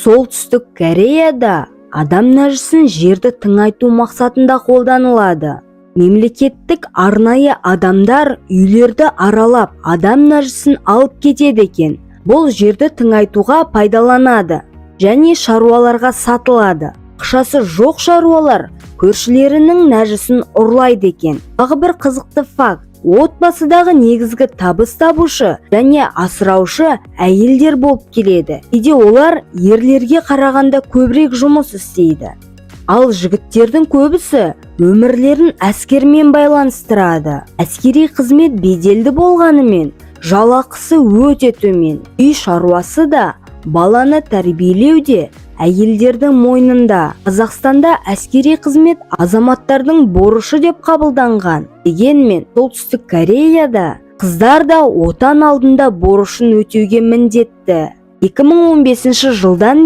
Солтүстік Кореяда адам нәжісін жерді тыңайту мақсатында қолданылады. Мемлекеттік арнайы адамдар үйлерді аралап адам нәжісін алып кетеді екен. Бұл жерді тыңайтуға пайдаланады және шаруаларға сатылады. Ақшасы жоқ шаруалар көршілерінің нәжісін ұрлайды екен. Тағы бір қызықты факт: отбасыдағы негізгі табыс табушы және асыраушы әйелдер болып келеді. Кейде олар ерлерге қарағанда көбірек жұмыс істейді. Ал жігіттердің көбісі өмірлерін әскермен байланыстырады. Әскери қызмет беделді болғанымен жалақысы өте төмен. Үй шаруасы да, баланы тәрбиелеуде әйелдердің мойнында. Қазақстанда әскери қызмет азаматтардың борышы деп қабылданған. Дегенмен Солтүстік Кореяда қыздар да отан алдында борышын өтеуге міндетті. 2015 жылдан